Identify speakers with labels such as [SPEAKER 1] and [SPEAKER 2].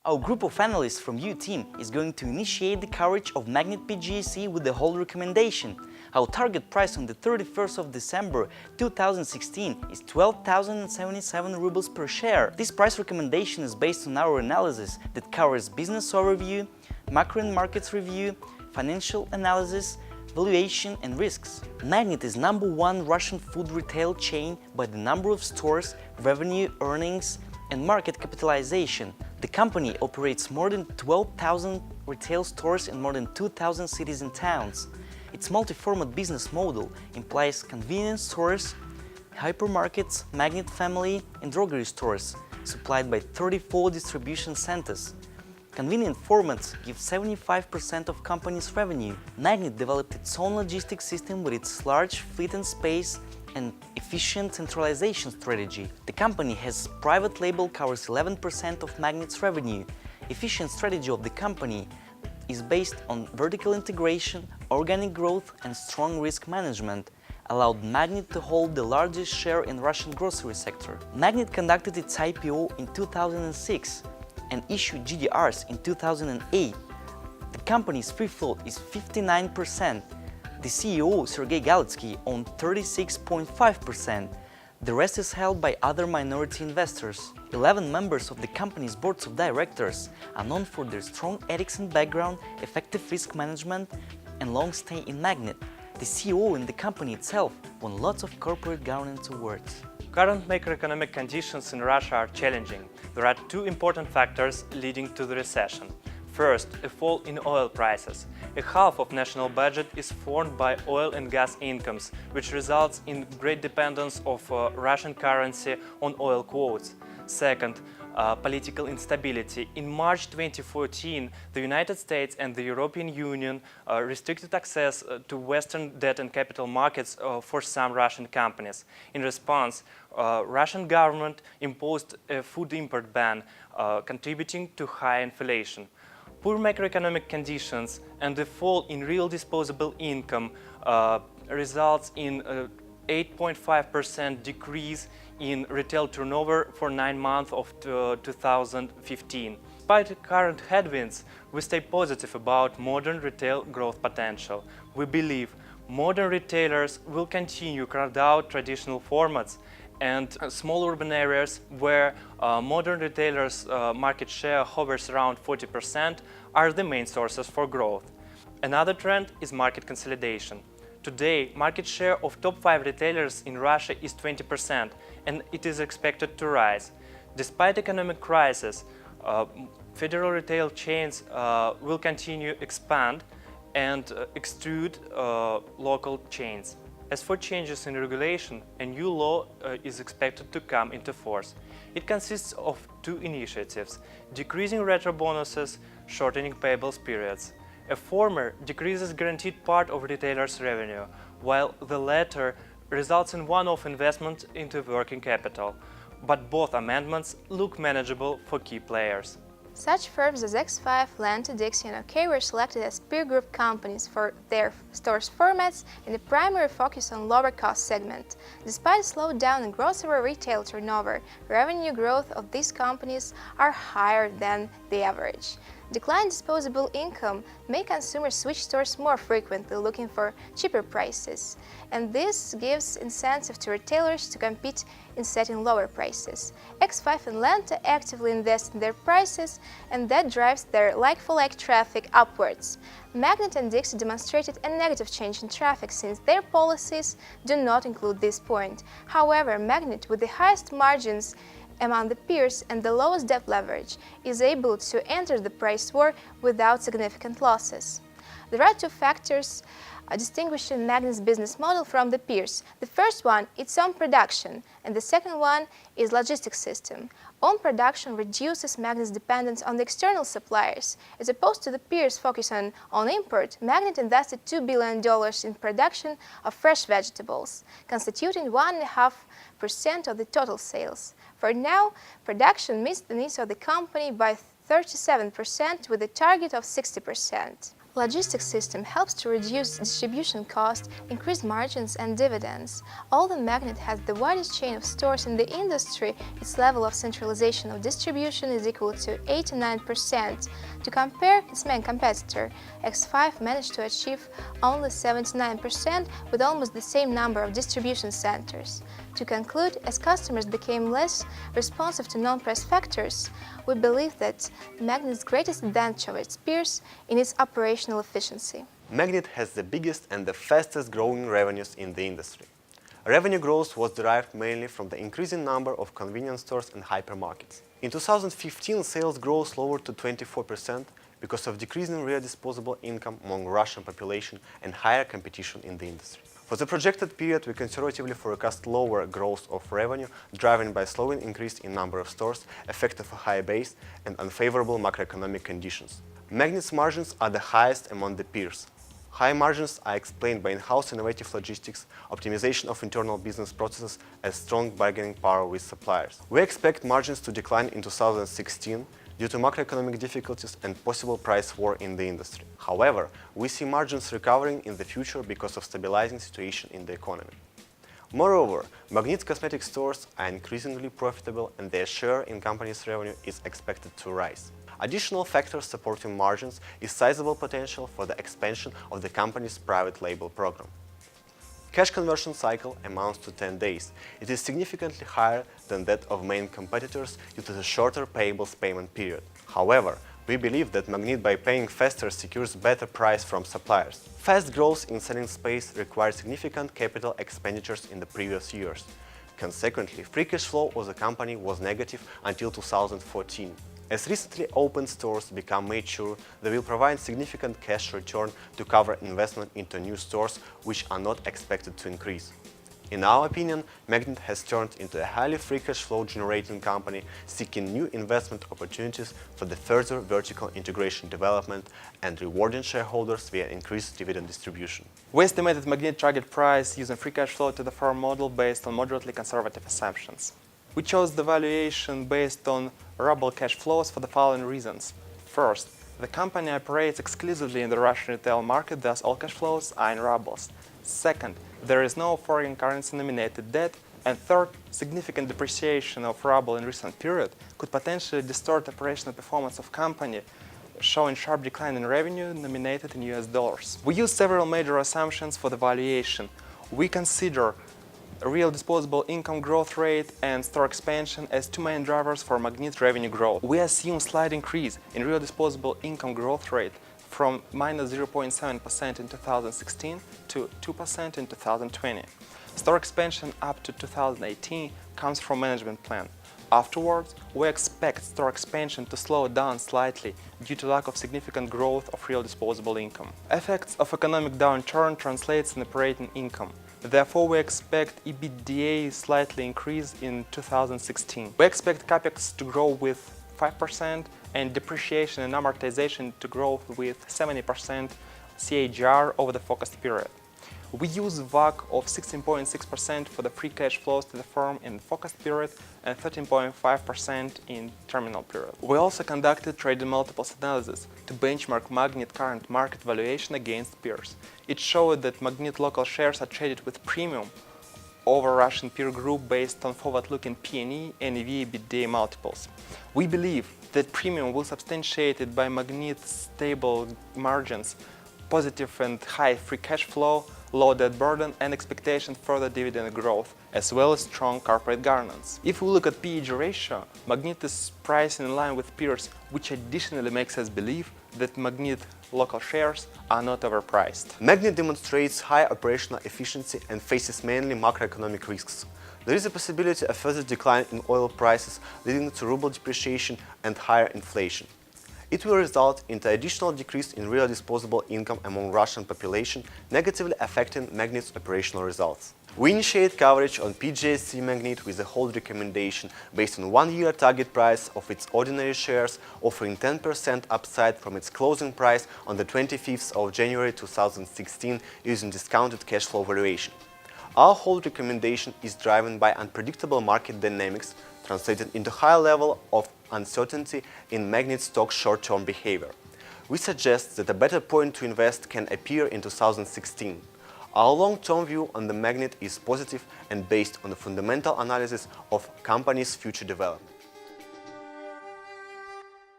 [SPEAKER 1] Our group of analysts from U-Team is going to initiate the coverage of Magnet PGSE with the hold recommendation. Our target price on the 31st of December 2016 is 12,077 rubles per share. This price recommendation is based on our analysis that covers business overview, macro and markets review, financial analysis, valuation and risks. Magnet is #1 Russian food retail chain by the number of stores, revenue, earnings and market capitalization. The company operates more than 12,000 retail stores in more than 2,000 cities and towns. Its multi-format business model implies convenience stores, hypermarkets, Magnet family and drogery stores, supplied by 34 distribution centers. Convenient formats give 75% of company's revenue. Magnet developed its own logistics system with its large fleet and space and efficient centralization strategy. The company has private label covers 11% of Magnet's revenue. Efficient strategy of the company is based on vertical integration, organic growth and strong risk management, allowed Magnet to hold the largest share in Russian grocery sector. Magnet conducted its IPO in 2006 and issued GDRs in 2008. The company's free float is 59%. The CEO, Sergei Galitsky, owned 36.5%. The rest is held by other minority investors. 11 members of the company's boards of directors are known for their strong ethics and background, effective risk management, and long stay in Magnet. The CEO and the company itself won lots of corporate governance awards.
[SPEAKER 2] Current macroeconomic conditions in Russia are challenging. There are two important factors leading to the recession. First, a fall in oil prices. A half of national budget is formed by oil and gas incomes, which results in great dependence of Russian currency on oil quotes. Second, political instability. In March 2014, the United States and the European Union restricted access to Western debt and capital markets for some Russian companies. In response, Russian government imposed a food import ban, contributing to high inflation. Poor macroeconomic conditions and the fall in real disposable income results in an 8.5% decrease in retail turnover for 9 months of 2015. Despite the current headwinds, we stay positive about modern retail growth potential. We believe modern retailers will continue to crowd out traditional formats, and small urban areas where modern retailers' market share hovers around 40% are the main sources for growth. Another trend is market consolidation. Today, market share of top 5 retailers in Russia is 20%, and it is expected to rise. Despite economic crisis, federal retail chains will continue to expand and extrude local chains. As for changes in regulation, a new law is expected to come into force. It consists of 2 initiatives: decreasing retro bonuses, shortening payables periods. A former decreases guaranteed part of retailers' revenue, while the latter results in one-off investment into working capital. But both amendments look manageable for key players.
[SPEAKER 3] Such firms as X5, Lenta, Dixie and OK were selected as peer group companies for their stores formats and a primary focus on lower cost segment. Despite a slowdown in grocery retail turnover, revenue growth of these companies are higher than the average. Declined disposable income make consumers switch stores more frequently, looking for cheaper prices, and this gives incentive to retailers to compete in setting lower prices. X5 and Lenta actively invest in their prices, and that drives their like-for-like traffic upwards. Magnet and Dixie demonstrated a negative change in traffic since their policies do not include this point. However, Magnet, with the highest margins among the peers and the lowest debt leverage, is able to enter the price war without significant losses. There are 2 factors distinguishing Magnet's business model from the peers. The first one is its own production, and the second one is logistics system. Own production reduces Magnet's dependence on the external suppliers. As opposed to the peers focusing on import, Magnet invested $2 billion in production of fresh vegetables, constituting 1.5% of the total sales. For now, production meets the needs of the company by 37% with a target of 60%. Logistics system helps to reduce distribution costs, increase margins and dividends. Although Magnit has the widest chain of stores in the industry, its level of centralization of distribution is equal to 89%. To compare, its main competitor, X5, managed to achieve only 79% with almost the same number of distribution centers. To conclude, as customers became less responsive to non-price factors, we believe that Magnit's greatest advantage over its peers in its operational efficiency.
[SPEAKER 4] Magnit has the biggest and the fastest growing revenues in the industry. Revenue growth was derived mainly from the increasing number of convenience stores and hypermarkets. In 2015, sales growth lowered to 24% because of decreasing real disposable income among Russian population and higher competition in the industry. For the projected period, we conservatively forecast lower growth of revenue, driven by slowing increase in number of stores, effect of a high base, and unfavorable macroeconomic conditions. Magnit's margins are the highest among the peers. High margins are explained by in-house innovative logistics, optimization of internal business processes, and strong bargaining power with suppliers. We expect margins to decline in 2016 due to macroeconomic difficulties and possible price war in the industry. However, we see margins recovering in the future because of stabilizing situation in the economy. Moreover, Magnit's cosmetic stores are increasingly profitable and their share in company's revenue is expected to rise. Additional factors supporting margins is sizable potential for the expansion of the company's private label program. Cash conversion cycle amounts to 10 days. It is significantly higher than that of main competitors due to the shorter payables payment period. However, we believe that Magnit by paying faster secures better price from suppliers. Fast growth in selling space required significant capital expenditures in the previous years. Consequently, free cash flow of the company was negative until 2014. As recently opened stores become mature, they will provide significant cash return to cover investment into new stores, which are not expected to increase. In our opinion, Magnit has turned into a highly free cash flow generating company seeking new investment opportunities for the further vertical integration development and rewarding shareholders via increased dividend distribution.
[SPEAKER 2] We estimated Magnit target price using free cash flow to the firm model based on moderately conservative assumptions. We chose the valuation based on ruble cash flows for the following reasons. First, the company operates exclusively in the Russian retail market, thus all cash flows are in rubles. Second, there is no foreign currency nominated debt. And third, significant depreciation of ruble in recent period could potentially distort operational performance of company, showing sharp decline in revenue nominated in US dollars. We use several major assumptions for the valuation. We consider real disposable income growth rate and store expansion as two main drivers for Magnit revenue growth. We assume slight increase in real disposable income growth rate from minus 0.7% in 2016 to 2% in 2020. Store expansion up to 2018 comes from management plan. Afterwards, we expect store expansion to slow down slightly due to lack of significant growth of real disposable income. Effects of economic downturn translates in operating income. Therefore, we expect EBITDA slightly increase in 2016. We expect CapEx to grow with 5% and depreciation and amortization to grow with 70% CAGR over the focused period. We use WACC of 16.6% for the free cash flows to the firm in the focused period and 13.5% in terminal period. We also conducted trading multiples analysis to benchmark Magnit current market valuation against peers. It showed that Magnit local shares are traded with premium over Russian peer group based on forward-looking P/E and EV/EBITDA multiples. We believe that premium will substantiated by Magnit's stable margins, positive and high free cash flow, low debt burden and expectation further dividend growth, as well as strong corporate governance. If we look at P/E ratio, Magnit is pricing in line with peers, which additionally makes us believe that Magnit local shares are not overpriced.
[SPEAKER 4] Magnit demonstrates high operational efficiency and faces mainly macroeconomic risks. There is a possibility of further decline in oil prices, leading to ruble depreciation and higher inflation. It will result in the additional decrease in real disposable income among Russian population, negatively affecting Magnit's operational results. We initiate coverage on PJSC Magnit with a hold recommendation based on 1-year target price of its ordinary shares, offering 10% upside from its closing price on the 25th of January 2016 using discounted cash flow valuation. Our hold recommendation is driven by unpredictable market dynamics, translated into high level of uncertainty in Magnit stock short-term behavior. we suggest that a better point to invest can appear in 2016. Our long-term view on the Magnet is positive and based on the fundamental analysis of company's future development.